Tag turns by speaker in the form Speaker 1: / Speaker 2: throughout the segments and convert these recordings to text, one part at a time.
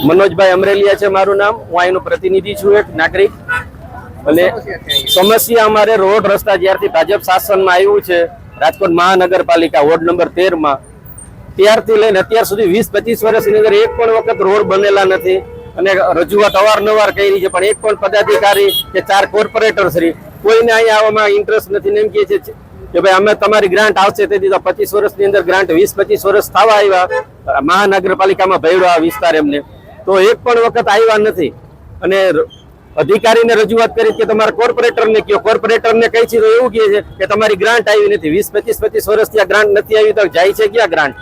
Speaker 1: મનોજભાઈ અમરેલિયા છે મારું નામ, હું અહીંનો પ્રતિનિધિ છું, એક નાગરિક। અને સમસ્યા અમારે રોડ રસ્તા જ્યારથી ભાજપ શાસનમાં આવ્યું છે રાજકોટ મહાનગરપાલિકા વોર્ડ નંબર 13 માં, ત્યારથી લઈને અત્યાર સુધી 20-25 વર્ષની અંદર એક પણ વખત રોડ બનેલા નથી। અને રજૂઆત અવારનવાર કરી છે, પણ એક પણ પદાધિકારી કે 4 કોર્પોરેટર શ્રી કોઈને અહીંયા આવવામાં ઇન્ટરેસ્ટ નથી। ને એમ કહે છે કે ભાઈ અમે તમારી ગ્રાન્ટ આવશે, તેથી તો 25 વર્ષની અંદર ગ્રાન્ટ 20-25 વર્ષ થવા આવ્યા મહાનગરપાલિકામાં ભર્યો આ વિસ્તાર એમને, તો એક પણ વખત આવ્યા નથી। અને અધિકારીને રજૂઆત કરી કે તમારા કોર્પોરેટરને કયો, કોર્પોરેટરને કહી છે તો એવું કહે છે કે તમારી ગ્રાન્ટ આવી નથી। 20-25 વર્ષથી આ ગ્રાન્ટ નથી આવી, તો જાય છે ક્યાં ગ્રાન્ટ?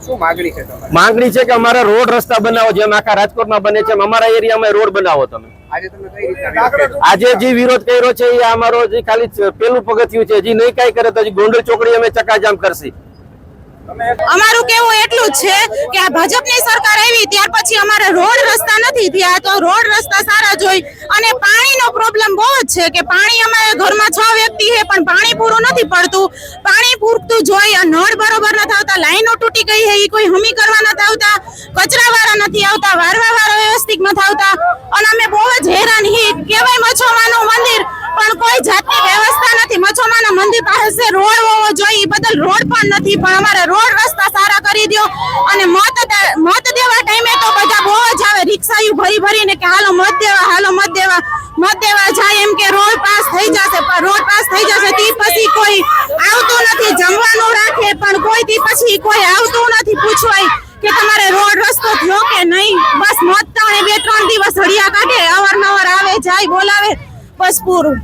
Speaker 2: શું માંગણી છે તમારી?
Speaker 1: માંગણી છે કે અમારા રોડ રસ્તા બનાવો, જેમ આખા રાજકોટમાં બને છે અમારા એરિયામાં રોડ બનાવો તમે।
Speaker 2: આજે તમે કઈ રીતના
Speaker 1: આજે જે વિરોધ કર્યો છે એ અમારો જે ખાલી પેલું પગથિયું છે, હજી નહીં કઈ કરે તો હજી ગોંડલ ચોકડી અમે ચકાજામ કરશી।
Speaker 3: અમારું કેવું એટલું જ છે કે આ ભાજપની સરકાર આવી ત્યાર પછી અમારે રોડ રસ્તા નથી થયા, તો રોડ રસ્તા સારા જોઈ। અને પાણીનો પ્રોબ્લેમ બહુ જ છે કે પાણી અમારે ઘરમાં 6 વ્યક્તિ છે પણ પાણી પૂરું નથી પડતું। પાણી પૂરતું જોઈ, નળ બરોબર નથી આવતા, લાઈનો તૂટી ગઈ છે એ કોઈ હમી કરવા નથી આવતા, કચરા વાળા નથી આવતા, વારવા વાળા વ્યવસ્થિત નથી આવતા। અને અમે બહુ જ હેરાન હી। કેવાય મચ્છોમાનું મંદિર, પણ કોઈ જાતની વ્યવસ્થા નથી। મચ્છોમાના મંદિર પાસે રોડ હોવો જોઈએ, બદલ રોડ પણ નથી, પણ અમારે રોડ રસ્તા સારા કરી દો। અને મત દેવા ટાઈમે તો બધા બહુ જ આવે, રિક્ષાયું ભરી ભરીને કે હાલો મત દેવા, હાલો મત દેવા જાય એમ કે રોડ પાસ થઈ જશે, પણ રોડ પાસ થઈ જશે તે પછી કોઈ આવતું નથી। જમવાનું રાખે પણ કોઈ તે પછી કોઈ આવતું નથી પૂછવાય કે તમારે રોડ રસ્તો થયો કે નહીં। બસ મત 2-3 દિવસ હળિયા કાઢે, અવારનવાર આવે જાય બોલાવે, બસ પૂરું।